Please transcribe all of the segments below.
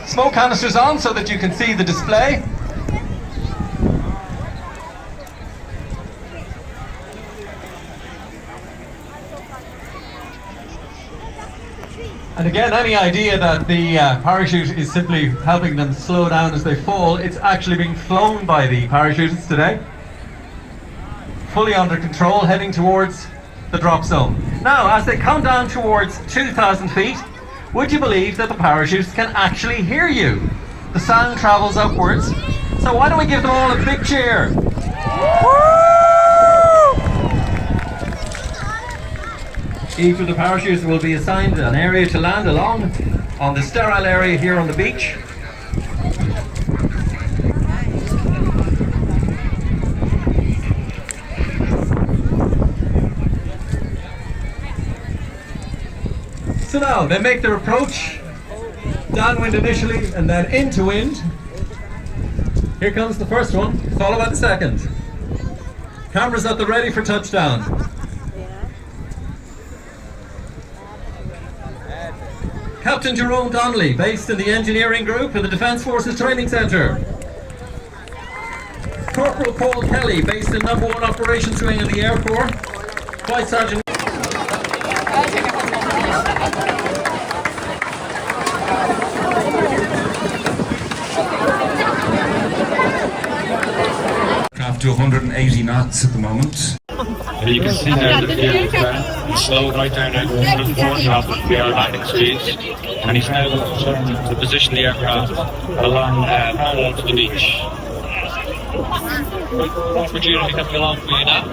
Smoke canisters on so that you can see the display. And again, any idea that the parachute is simply helping them slow down as they fall, it's actually being flown by the parachutists today. Fully under control, heading towards the drop zone. Now, as they come down towards 2,000 feet, would you believe that the parachutists can actually hear you? The sound travels upwards. So why don't we give them all a big cheer? Each of the parachutists will be assigned an area to land along on the sterile area here on the beach. So now they make their approach, downwind initially and then into wind. Here comes the first one, followed by the second. Cameras at the ready for touchdown. Captain Jerome Donnelly, based in the engineering group in the Defence Forces Training Centre. Corporal Paul Kelly, based in No. 1 Operations Wing in the Air Corps. Flight Sergeant to 180 knots at the moment. You can see there the field slowed right down now to 140 knots with the landing speeds, and he's now trying to position the aircraft along parallel to the beach. Opportunity coming along for you now.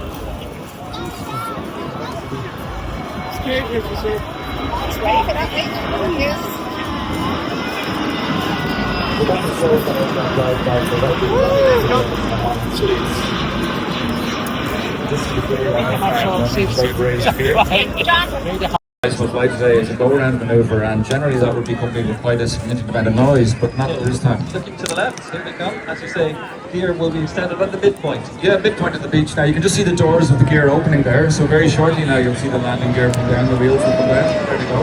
Bicycle flight today is a go-around manoeuvre, and generally that would be accompanied with quite a significant amount of noise, but not this time. looking to the left, here they come. As you say, gear will be extended at the midpoint. Yeah, midpoint of the beach. Now you can just see the doors of the gear opening there, so very shortly now you'll see the landing gear come down, the wheels will come down. There we go.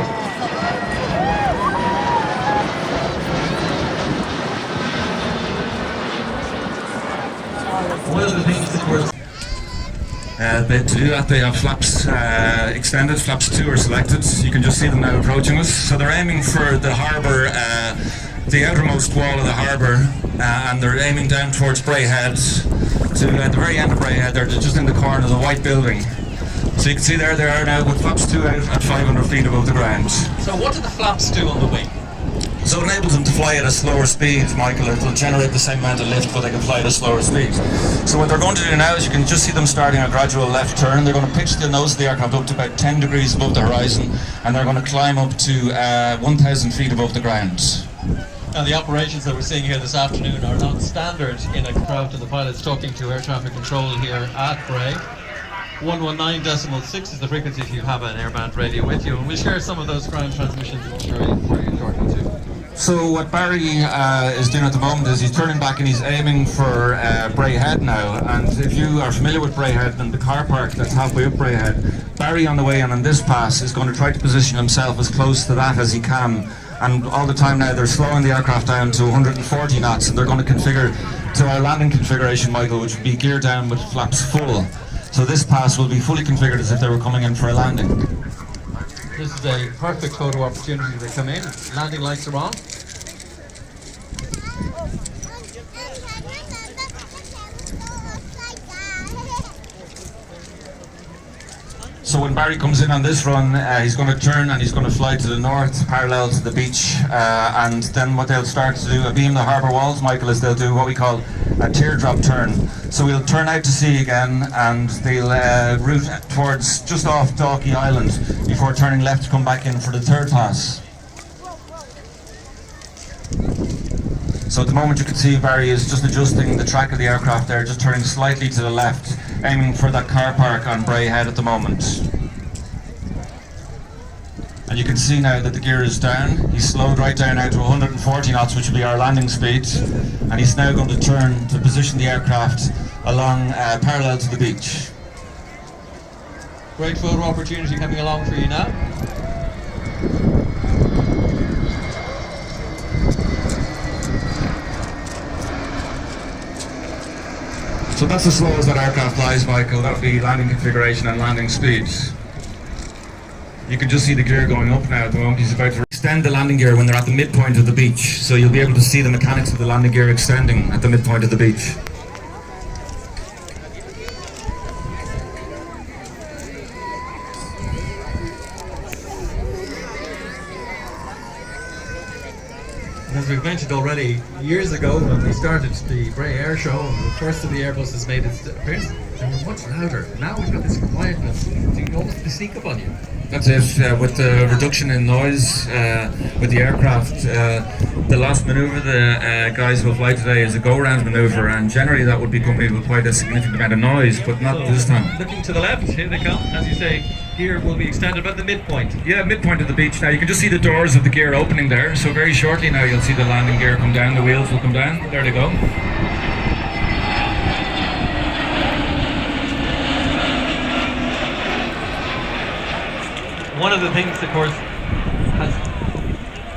One of the things that we're To do that they have flaps extended, flaps 2 are selected. You can just see them now approaching us. So they're aiming for the harbour, the outermost wall of the harbour, and they're aiming down towards Bray Head, to the very end of Bray Head. They're just in the corner of the white building. So you can see there they are now with flaps 2 out at 500 feet above the ground. So what do the flaps do on the wing? So it enables them to fly at a slower speed, Michael. It will generate the same amount of lift, but they can fly at a slower speed. So what they're going to do now is you can just see them starting a gradual left turn. They're going to pitch the nose of the aircraft up to about 10 degrees above the horizon, and they're going to climb up to 1,000 feet above the ground. And the operations that we're seeing here this afternoon are not standard in a craft, and the pilot's talking to air traffic control here at Bray. 119.6 is the frequency if you have an airband radio with you, and we'll share some of those ground transmissions for you shortly too. So what Barry is doing at the moment is he's turning back and he's aiming for Bray Head now. And if you are familiar with Bray Head and the car park that's halfway up Bray Head, Barry on the way in on this pass is going to try to position himself as close to that as he can. And all the time now they're slowing the aircraft down to 140 knots, and they're going to configure to our landing configuration, Michael, which would be gear down with flaps full. So this pass will be fully configured as if they were coming in for a landing. This is a perfect photo opportunity. They come in, landing lights are on. So when Barry comes in on this run, he's going to turn and he's going to fly to the north, parallel to the beach, and then what they'll start to do, abeam the harbour walls, Michael, is they'll do what we call a teardrop turn. So we'll turn out to sea again, and they'll route towards just off Dalkey Island before turning left to come back in for the third pass. So at the moment you can see Barry is just adjusting the track of the aircraft there, just turning slightly to the left, aiming for that car park on Bray Head at the moment. And you can see now that the gear is down. He's slowed right down now to 140 knots, which will be our landing speed. And he's now going to turn to position the aircraft along parallel to the beach. Great photo opportunity coming along for you now. So that's as slow as that aircraft flies, Michael. That would be landing configuration and landing speed. You can just see the gear going up now at the moment. He's about to extend the landing gear when they're at the midpoint of the beach. So you'll be able to see the mechanics of the landing gear extending at the midpoint of the beach. As we've mentioned already, years ago when we started the Bray Air show, the first of the Airbuses made its appearance, they were much louder. Now we've got this quietness, they almost sneak up on you. That's it, with the reduction in noise with the aircraft. The last manoeuvre the guys will fly today is a go-round manoeuvre, and generally that would be accompanied with quite a significant amount of noise, but not this time. Looking to the left, here they come, as you say, gear will be extended about the midpoint. Yeah, midpoint of the beach now. You can just see the doors of the gear opening there, so very shortly now you'll see the landing gear come down, the wheels will come down. There they go. One of the things, of course, has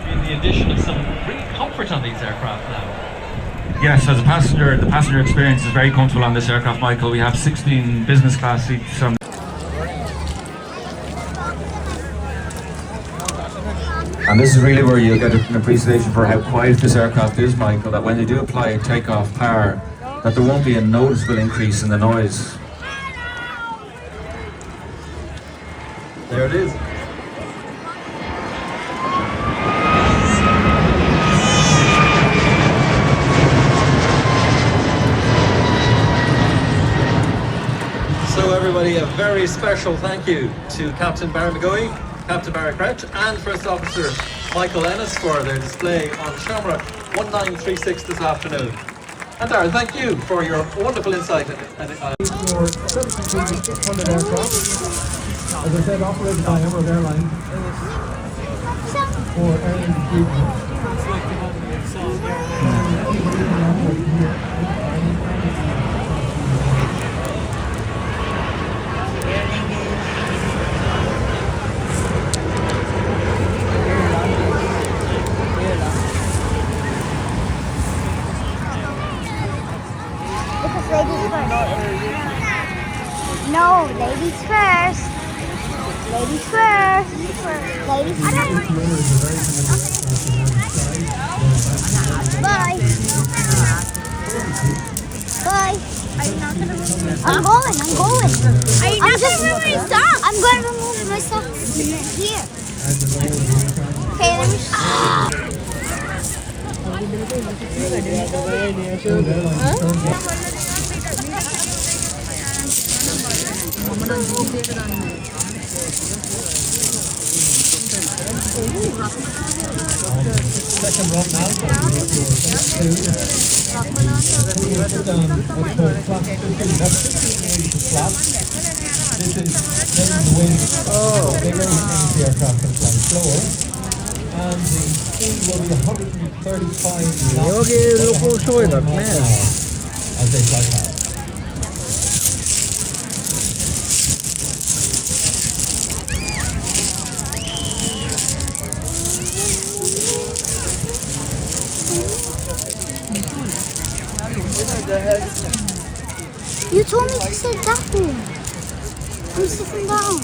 been the addition of some real comfort on these aircraft now. Yes, as a passenger, the passenger experience is very comfortable on this aircraft, Michael. We have 16 business class seats. And this is really where you get an appreciation for how quiet this aircraft is, Michael, that when they do apply takeoff power, that there won't be a noticeable increase in the noise. There it is. So everybody, a very special thank you to Captain Barry McGoey, Captain Barry Crouch, and First Officer Michael Ennis for their display on Shamrock 1936 this afternoon. And Darren, thank you for your wonderful insight. For 700 aircraft, as I said, operated by Emirates Airlines for airline treatment. No, ladies first. Ladies first. Ladies first. Bye. Bye. I'm going. Are you not going to remove my stuff? I'm going to remove my stuff here. Okay, let me... Second run now. This is the wind. Bigger, which means the aircraft can fly slower. And the speed will be 135 knots as they fly past. You told me to sit down. I'm sitting down.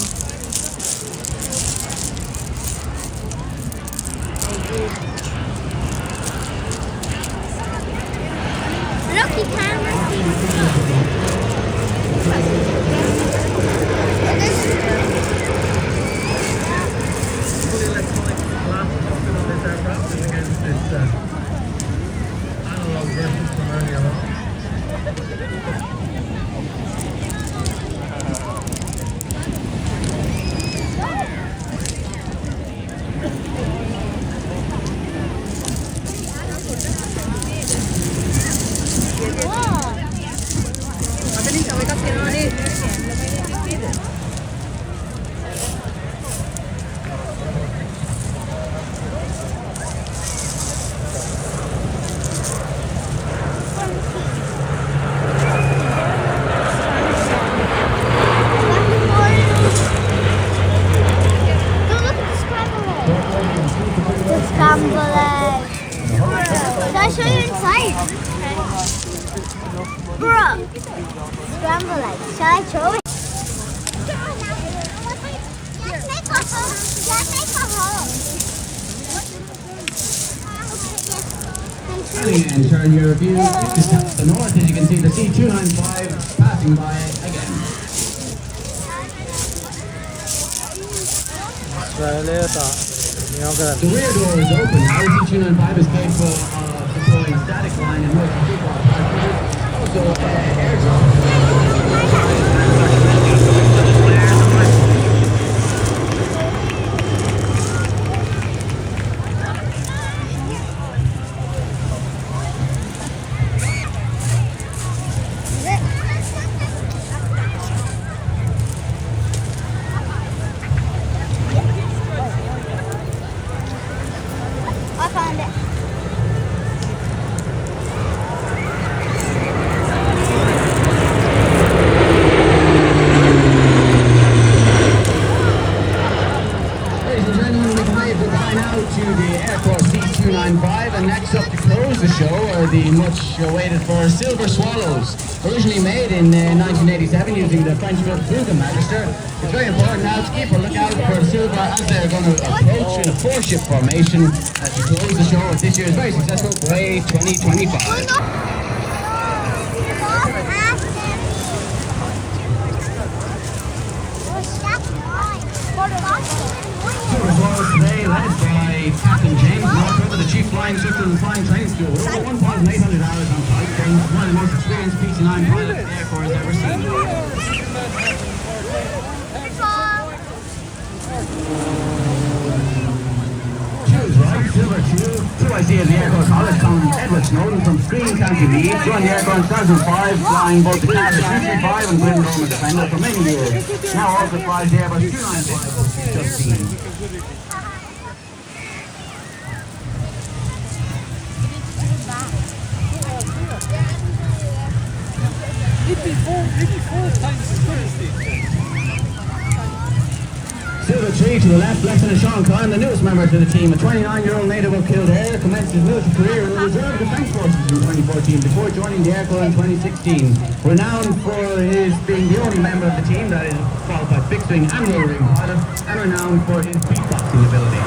Lucky camera. Fully electronic glass cockpit on this aircraft is against this analog version from earlier on. scramble eggs. Shall I throw it? Let's make a hole. Let's make a hole. And turn your view to the north as you can see the C295 passing by again. The rear door is open now. C295 is capable of controlling static line and motion football passengers. Also, air drop. I found it. Ladies and gentlemen, we can wave goodbye now to the Aircross C295, and next up to close the show are the much awaited for Silver Swallows. Originally made in 1987 using the French-built Fuga Magister. It's very important now to keep a lookout for Silver as they're going to approach in a four-ship formation as we close the show with this year's very successful Bray 2025. Silver Swallows today led by Captain James Northrop of the Chief Flying Instructor and Flying Training School. With over 1,800 hours on flight, James is one of the most experienced PC-9 pilots the Air Corps has ever seen. Choose right, Silver 2. 2IC of the Air Corps College, Common Edward Snowden from Screen County Meath. Joined the Air Corps in 2005, flying both the Class 235 and Glen Roma Defender for many years. Now also flies the Airbus 295 just seen. Silver 3 to the left, Lieutenant Sean Khan, the newest member to the team, a 29-year-old native of Kildare, commenced his military career in the Reserve Defence Forces in 2014 before joining the Air Corps in 2016. Renowned for his being the only member of the team that is qualified fixed-wing and low-wing pilot, and renowned for his beatboxing ability.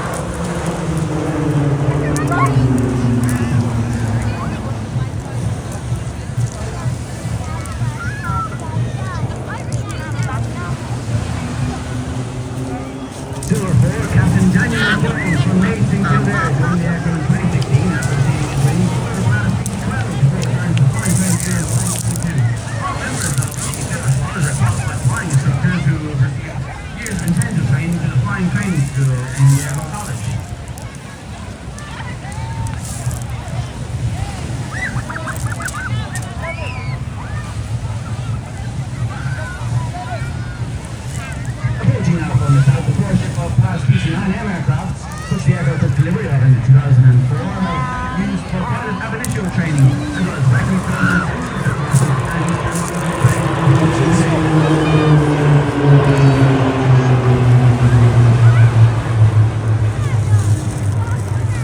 Silver 4, Captain Daniel McGill from Mason Kildare, joined the Air Corps in 2016 after receiving a training course at PC-12 before returning to flying training school in 2022. All members of the Silver Swallows are qualified flying instructors who have received years of intensive training to the Flying Training School in the Air Corps College. Approaching now from the south, the four-ship of past PC-9M aircraft, which the aircraft took delivery of in 2004, used for pilot ab initio training, as well as wrecking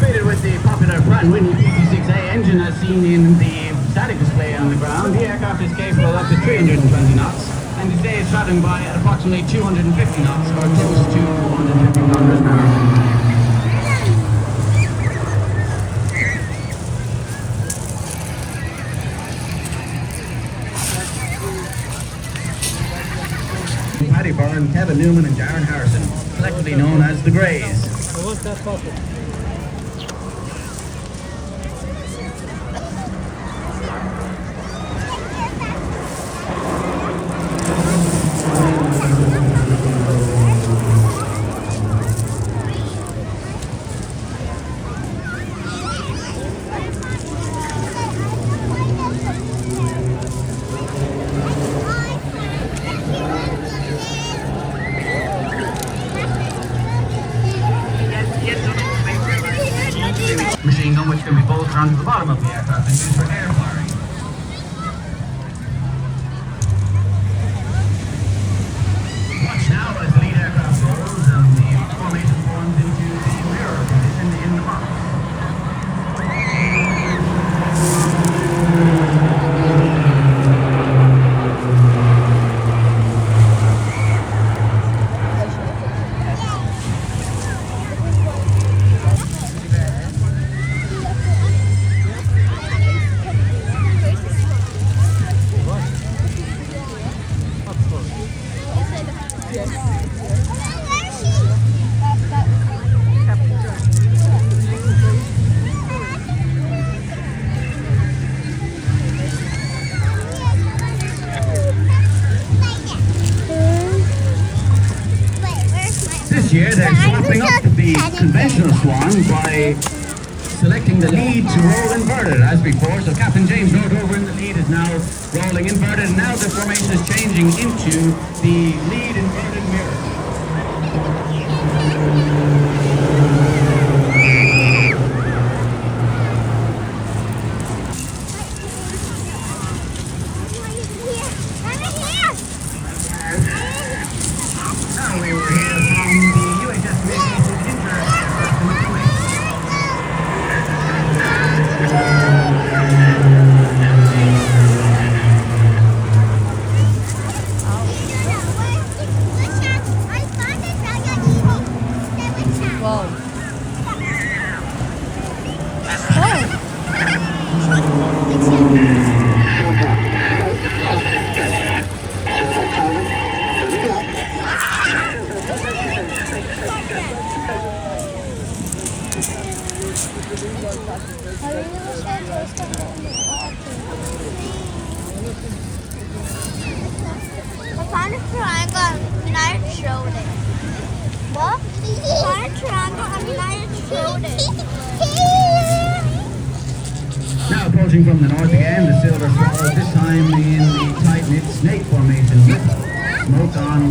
fitted with the popular Pratt & Whitney PT-6A engine as seen in the static display on the ground, the aircraft is capable of up to 320 knots. And today is traveling by at approximately 250 knots, or close to 150 kilometers an hour. Paddy Byrne, Kevin Newman and Darren Harrison, collectively known as the Greys. Machine gun which can be bolted onto the bottom of the aircraft and used for air firing. Watch now as the lead aircraft rolls and the formation forms into the mirror position in the box. This year they're swapping up the conventional swan by selecting the lead to roll inverted as before. So Captain James Northover in the lead is now rolling inverted, and now the formation is changing into the lead inverted mirror. Now we will hear from the UHS Commission's I found a triangle and I showed it. What? I found a triangle and I showed it. Now approaching from the north again, the silver swallows, this time in the tight-knit snake formation with smoke on.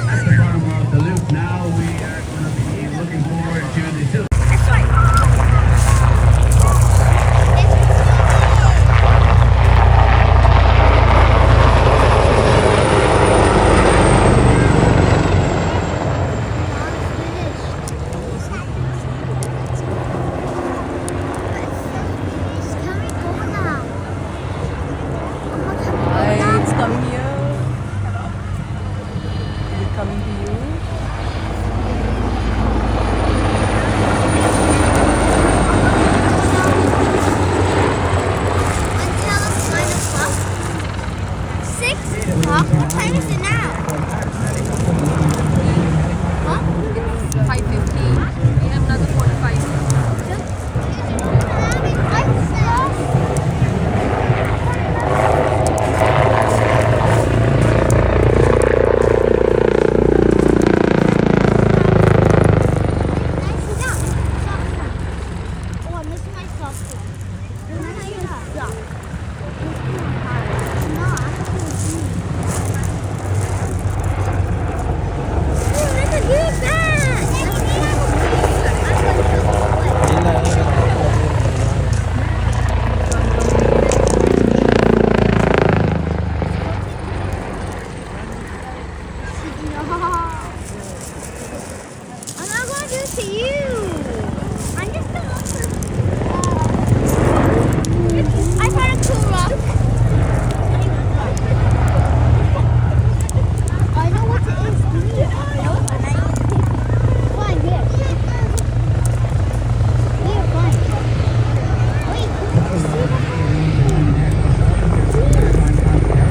At the bottom of the loop now, we are going to be looking forward to the silver. It's coming here. Is it coming to you? Until 9 o'clock. 6 o'clock? What time is it now? It's 5:15. We have another 45 minutes. Oh, I missed my soft I'm not going to do it to you. I'm just going to. I found a cool rock. I know what it is. We need it. Fine, here. Here, fine. Wait,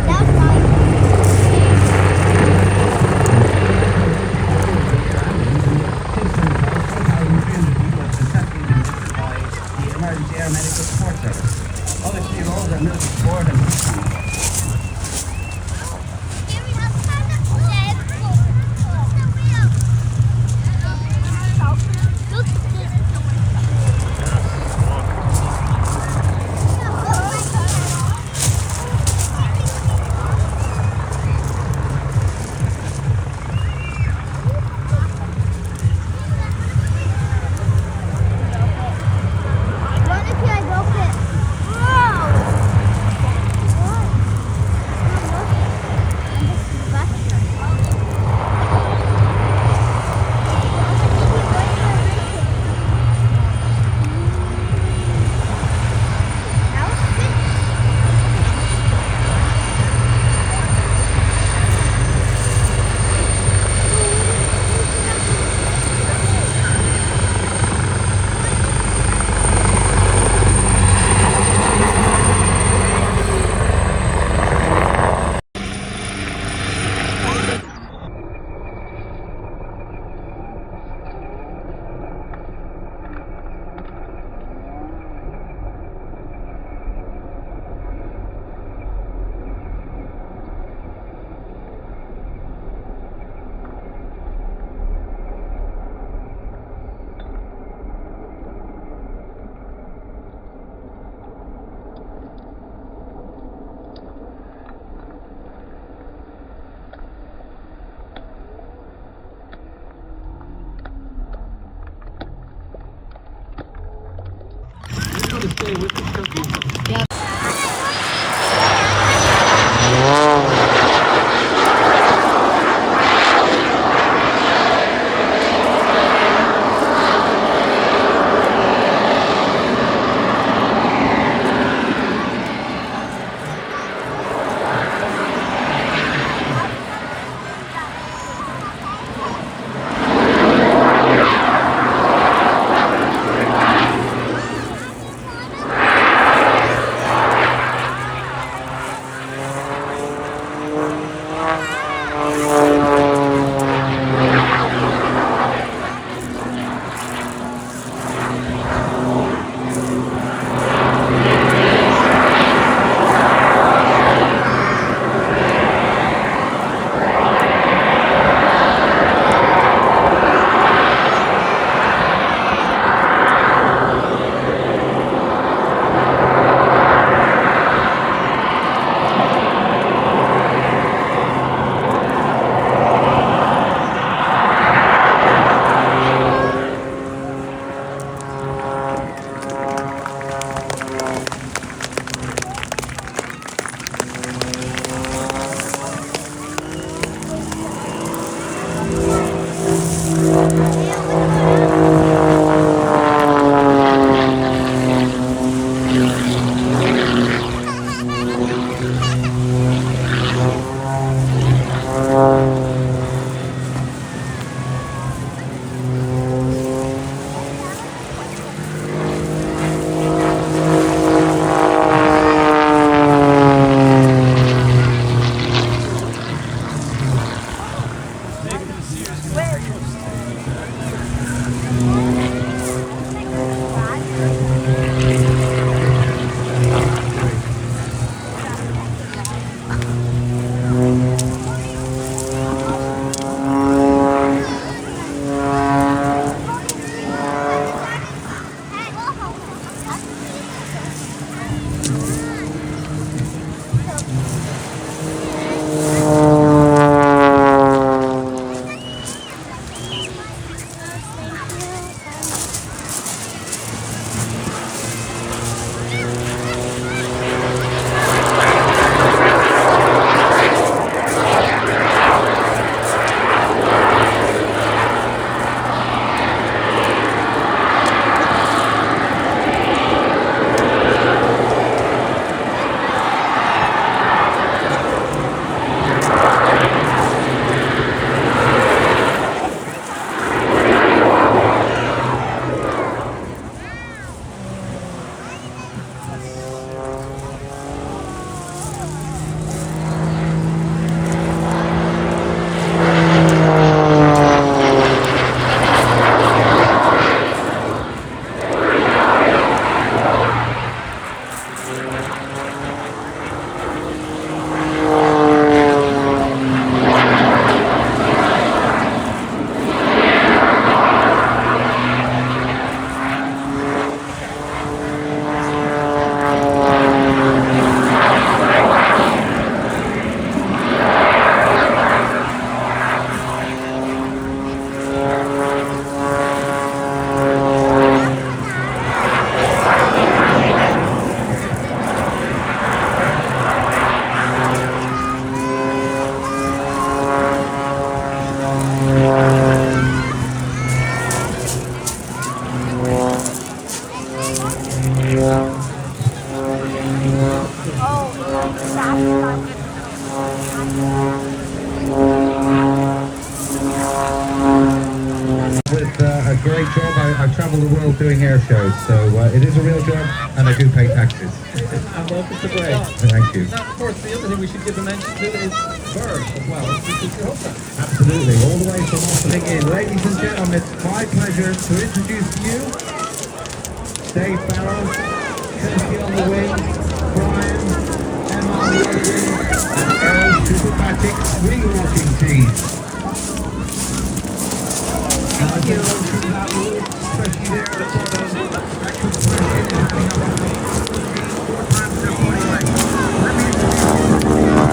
that's fine. The Emergency Air Medical Support Service. Other key roles are military support and What if I broke it? Whoa! A great job. I've travelled the world doing air shows, so it is a real job, and I do pay taxes. And welcome to Bray. Thank you. Now, of course, the other thing we should give a mention to is Bird as well. Absolutely, all the way from Opening in. Ladies and gentlemen, it's my pleasure to introduce to you Dave Farrell, Kirsty on the wing, Brian, Emma on the other wing, and Errol Supermatic wing walking team. Now get on through that wall, especially there at the bottom. That compression is having a lot of 4 times their body weight. Let me experience.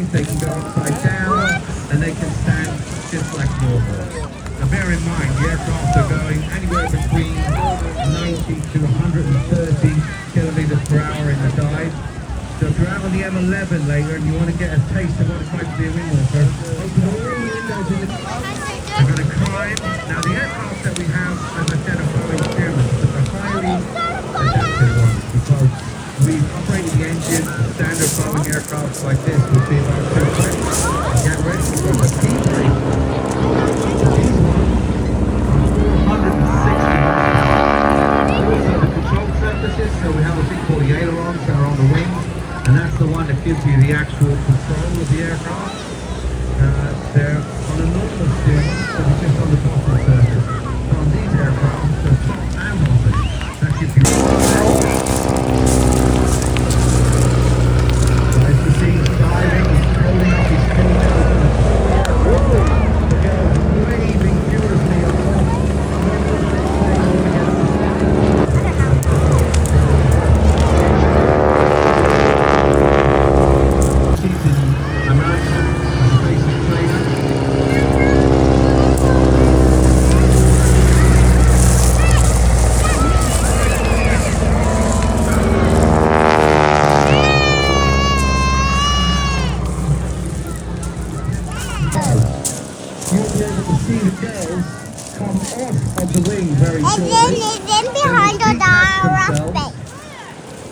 wings, they can go upside down, and they can stand just like normal. Now bear in mind, the aircraft are going anywhere between 90 to 130 kilometers per hour in the dive. So if you're out on the M11 later and you want to get a taste of what it's like to be a wing walker, open all the windows in the car. They're going to climb. Now the aircraft that we have, as I said, are Boeing Germans, but they're highly adaptive ones because we've operated the engine, standard Boeing aircraft like this would be about 220. Get ready for the T3. So we have a thing called the ailerons that are on the wings, and that's the one that gives you the actual control of the aircraft. They're on a normal steering, so it's just on the bottom surface. So on these aircraft, they're top and bottom. That gives you nice to see diving, he's holding up his feet over the girl waving furiously up top.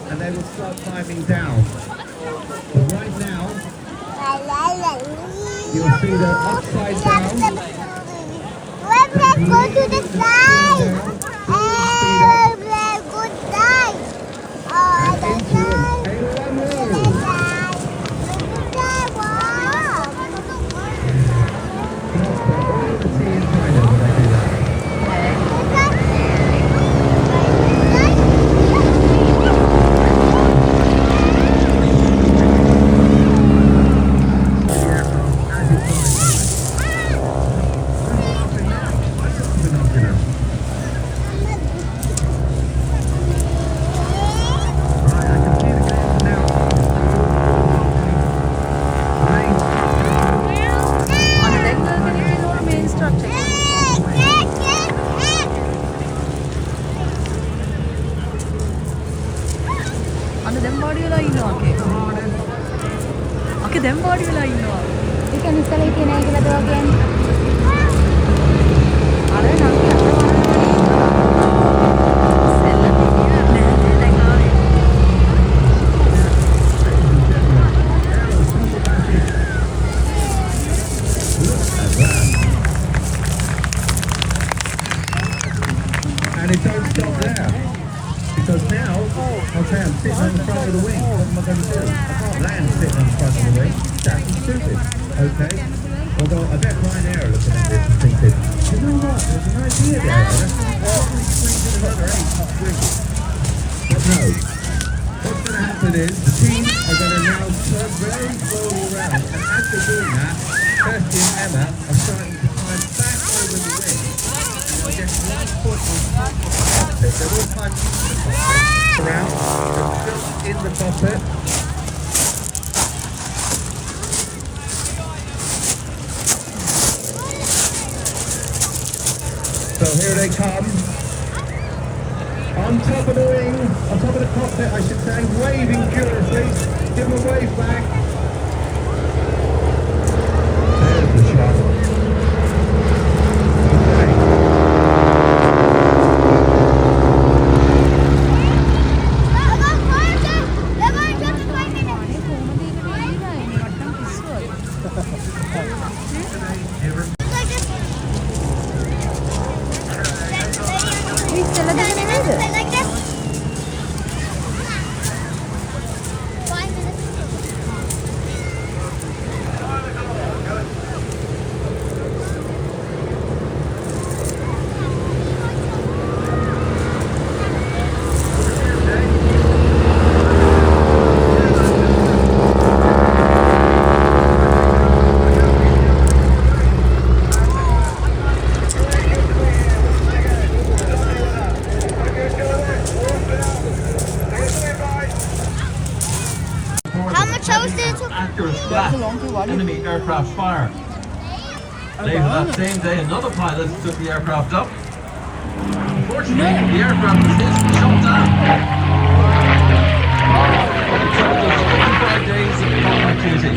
And they will start climbing down. But right now, you'll see they're upside down. Let's go to the side. Let's go side. Oh, the side. Ikan ikan ikan yang kita bagian. Ada nanti ada and it don't stop there. Because now, okay, I'm sitting on the front of the wing. What am I going to do? I can't land sitting on the front of the wing. That's stupid. Okay? Although I bet Bray Air looking at this and thinking, you know what, there's an idea there. Let's probably squeeze in another 8 wings. But no. What's going to happen is the team are going to now turn very slowly around, and as they're doing that, Kirsty and Emma are starting to climb back over the wing. And they'll get one foot on top of the cockpit. They will climb around, they're still in the cockpit. So here they come. On top of the wing, on top of the cockpit, I should say, waving furiously. Give them a wave back. There's the shot. Like this. 5 minutes. enemy aircraft fire. Later that same day, another pilot took the aircraft up. Unfortunately, the aircraft was hit and shot down. It took us 55 days of combat duty.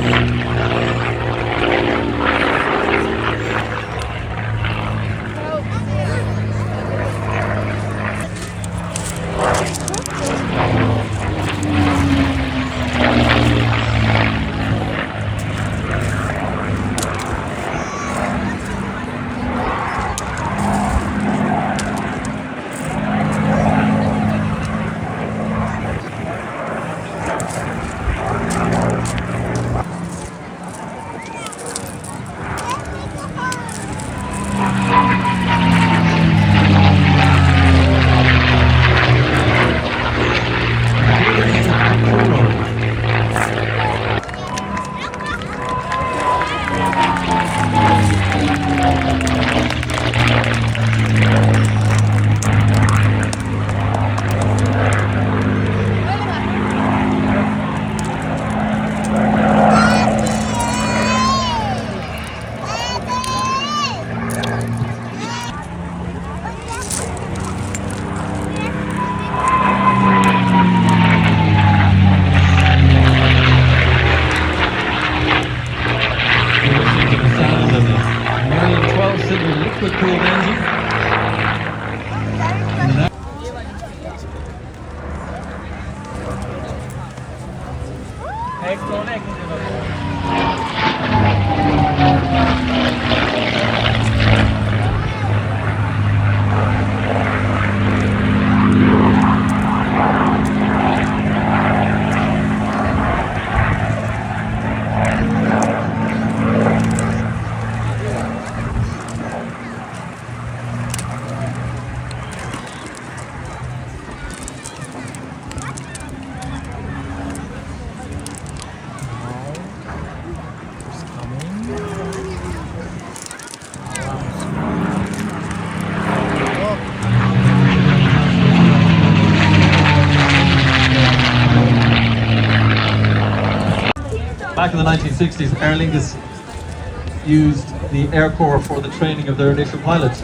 Liquid cooled engine. Back in the 1960s, Aer Lingus used the Air Corps for the training of their initial pilots.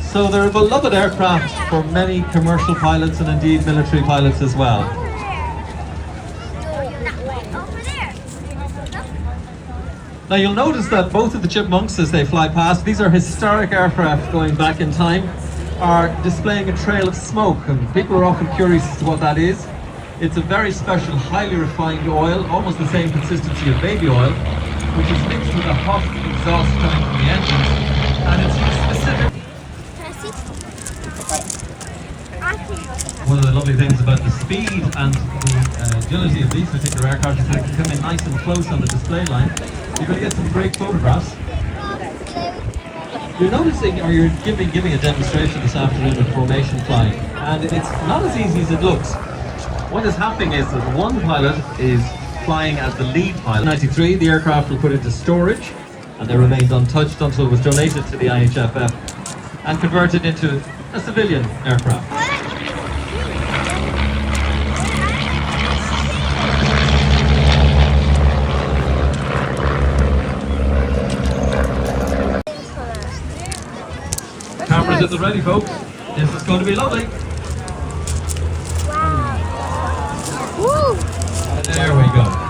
So they're a beloved aircraft for many commercial pilots and indeed military pilots as well. Now you'll notice that both of the Chipmunks, as they fly past, these are historic aircraft going back in time, are displaying a trail of smoke, and people are often curious as to what that is. It's a very special, highly refined oil, almost the same consistency of baby oil, which is mixed with a hot exhaust coming from the engine, and it's specific. One of the lovely things about the speed and the agility of these particular aircraft is that they can come in nice and close on the display line. You're going to get some great photographs. You're noticing, or you're giving a demonstration this afternoon of formation flying, and it's not as easy as it looks. What is happening is that one pilot is flying as the lead pilot. In 1993, the aircraft were put into storage, and they remained untouched until it was donated to the IHFF and converted into a civilian aircraft. Cameras at the ready, folks. This is going to be lovely. Woo! There we go.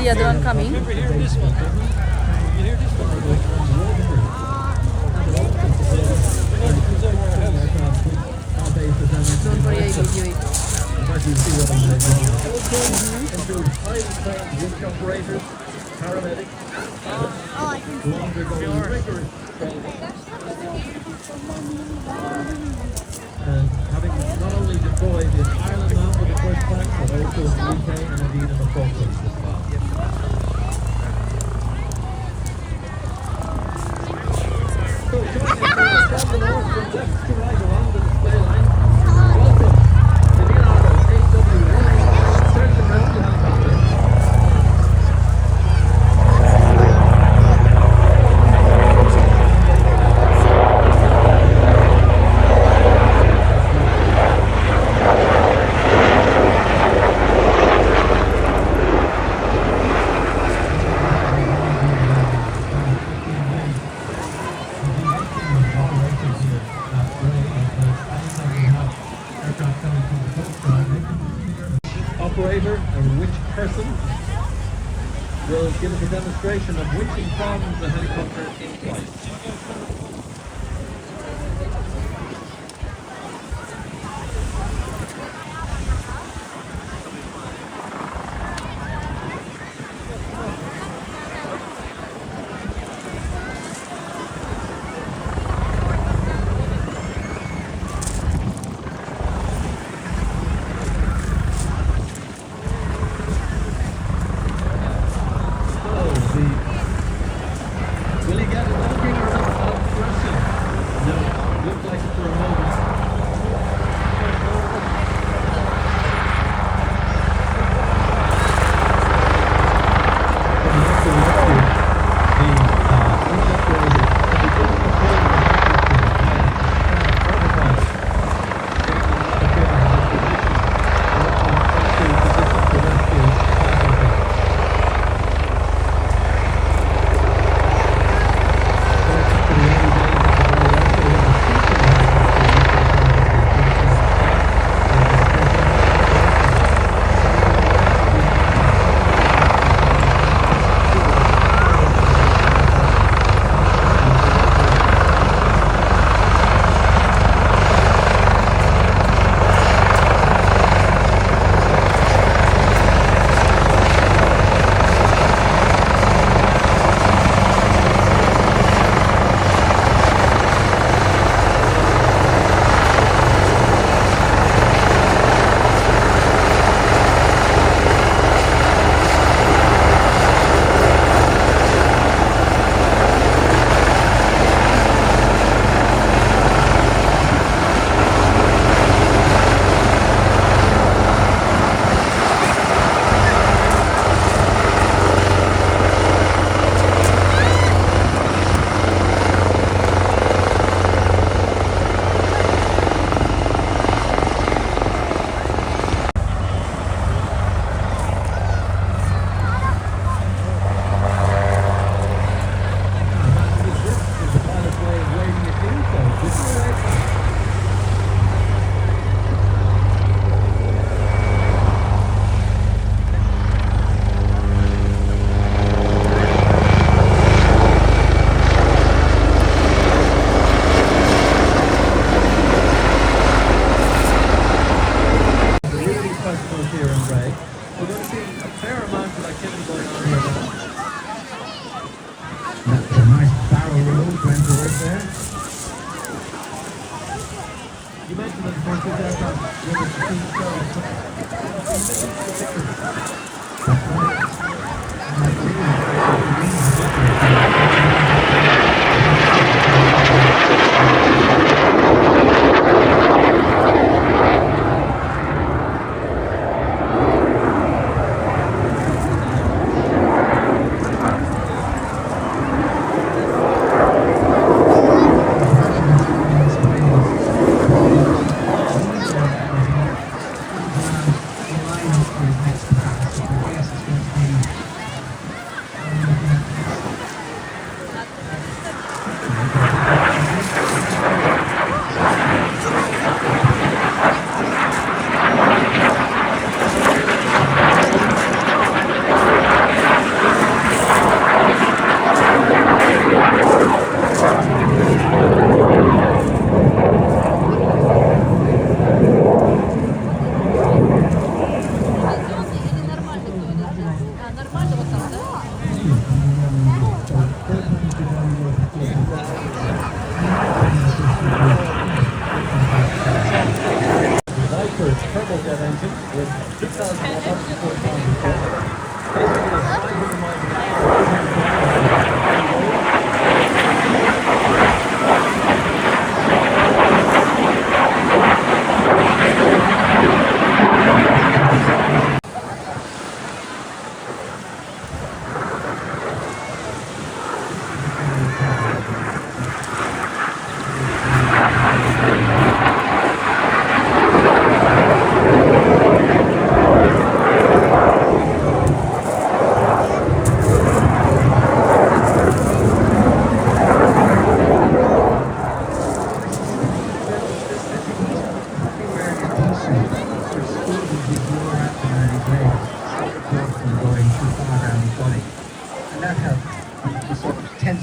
the other one coming. Don't worry, I video it. Include highly trained winch operators, paramedics, Oh, I can who undergo rigorous training and having not only deployed in Ireland now for the first time, but also in the UK and indeed in the Falklands as well. So joining us now from the north, from left to right along the display line, welcome the Leonardo AWS Search and Rescue Helicopter. Operator, or which person, will give us a demonstration of winching from the helicopter in flight. Will he get it working or not? Question. No, looks like it for a moment. Here in Bray. We're going to see a fair amount of activity going on here now. That's a nice barrel roll went towards there. You mentioned that, of course, this aircraft was a steam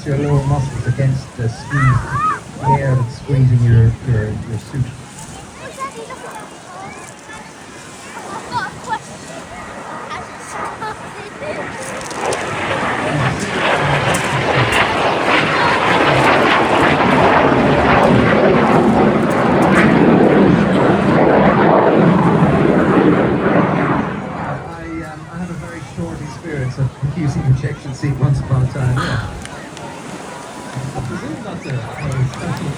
tense your lower muscles against the air that's squeezing your suit. I had a very short experience of using projection seat once upon a time. Yeah. I presume that's a special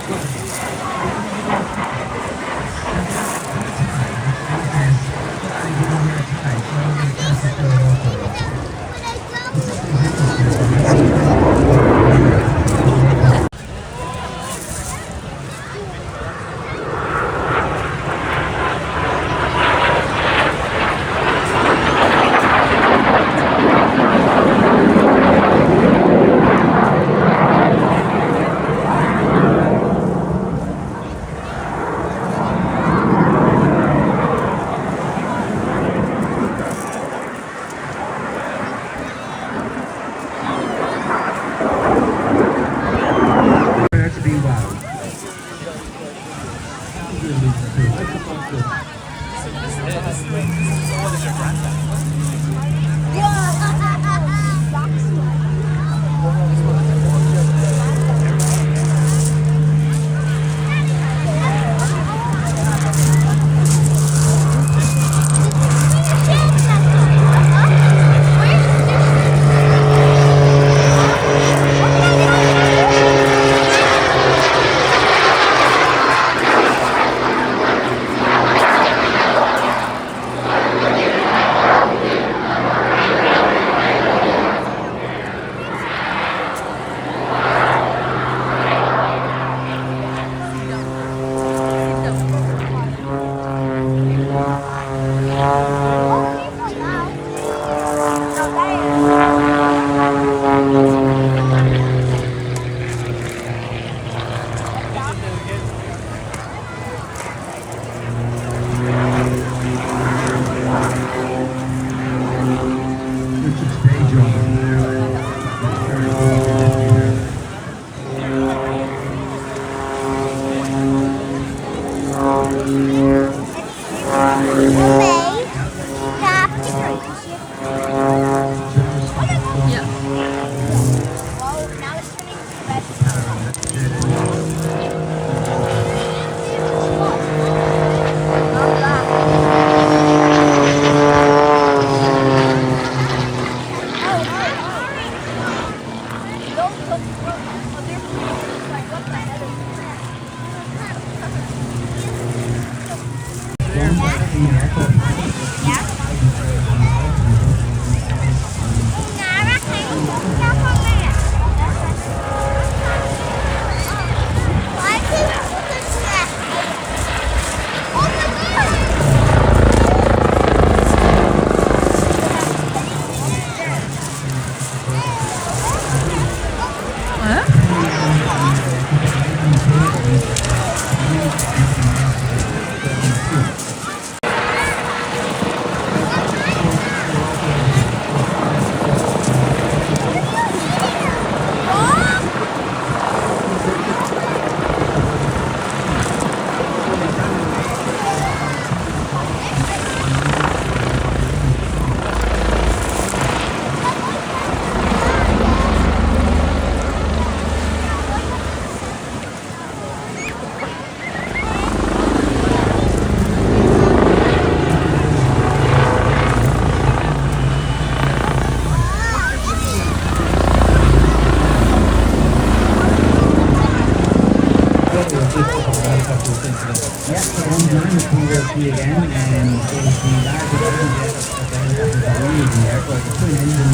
see again, and it was the larger engine that the aircraft was using there, so the twin engine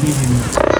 medium